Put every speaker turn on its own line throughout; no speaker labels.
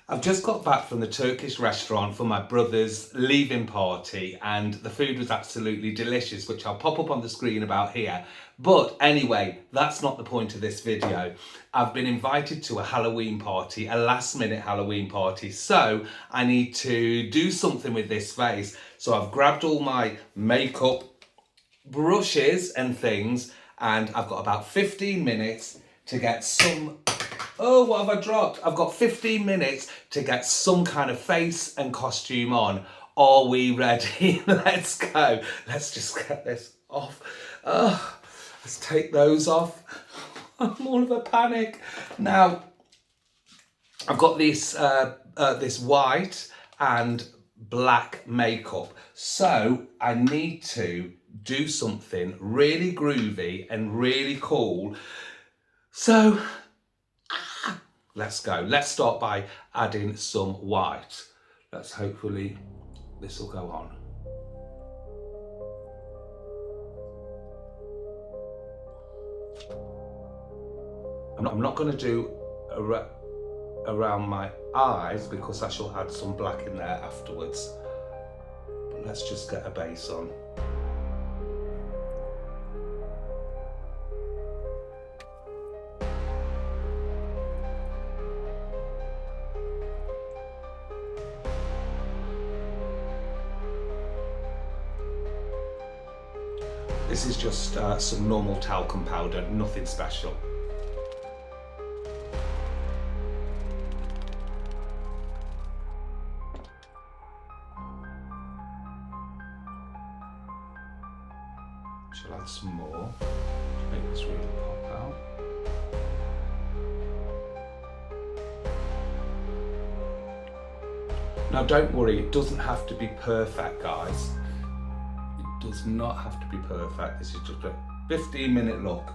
I've just got back from the Turkish restaurant for my brother's leaving party, and the food was absolutely delicious, which I'll pop up on the screen about here. But anyway, that's not the point of this video. I've been invited to a Halloween party, a last minute Halloween party, so I need to do something with this face. So I've grabbed all my makeup brushes and things, and I've got about 15 minutes to get some... Oh, what have I dropped? I've got 15 minutes to get some kind of face and costume on. Are we ready? Let's go. Let's just get this off. Let's take those off. I'm all of a panic. Now, I've got this, this white and black makeup. So I need to do something really groovy and really cool. So... let's go. Let's start by adding some white. Let's hopefully this will go on. I'm not going to do around my eyes because I shall add some black in there afterwards. But let's just get a base on. This is just some normal talcum powder, nothing special. Shall add some more to make this really pop out. Now don't worry, it doesn't have to be perfect, guys. Does not have to be perfect. This is just a 15-minute look.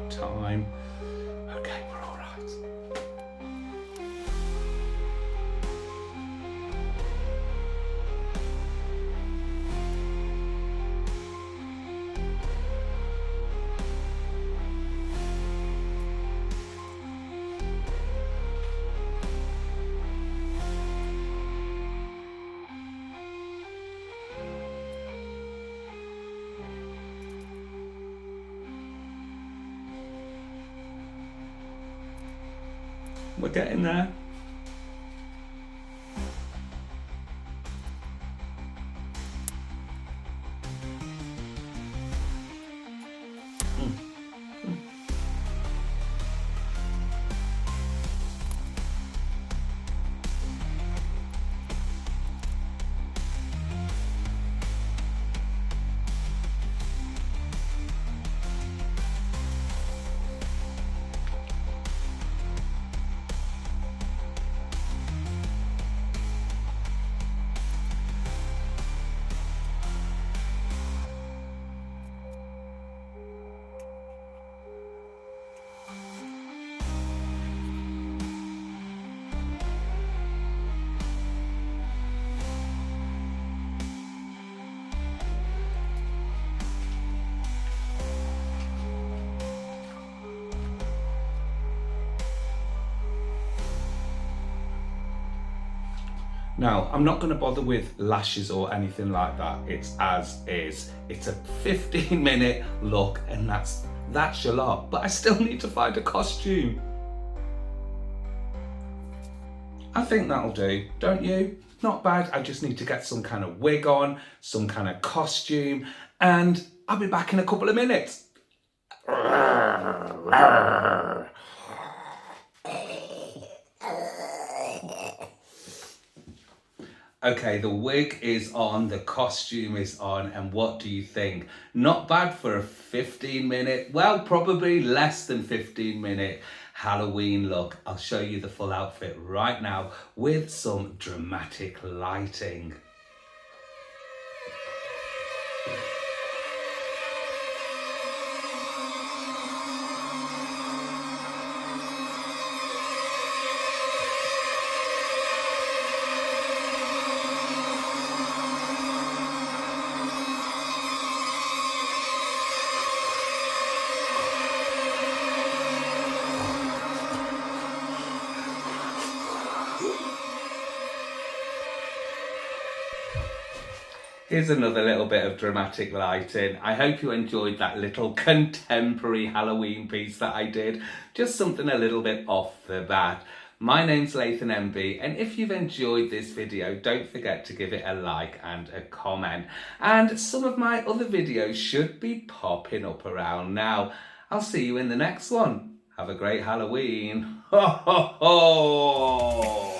Time. Okay, we're all right. We're getting there. Now, I'm not going to bother with lashes or anything like that. It's as is. It's a 15-minute look, and that's your lot. But I still need to find a costume. I think that'll do, don't you? Not bad. I just need to get some kind of wig on, some kind of costume, and I'll be back in a couple of minutes. Okay, the wig is on, the costume is on, and what do you think? Not bad for a 15-minute, well, probably less than 15-minute Halloween look. I'll show you the full outfit right now with some dramatic lighting. Here's another little bit of dramatic lighting. I hope you enjoyed that little contemporary Halloween piece that I did. Just something a little bit off the bat. My name's lathonmb, and if you've enjoyed this video, don't forget to give it a like and a comment. And some of my other videos should be popping up around now. I'll see you in the next one. Have a great Halloween. Ho, ho, ho!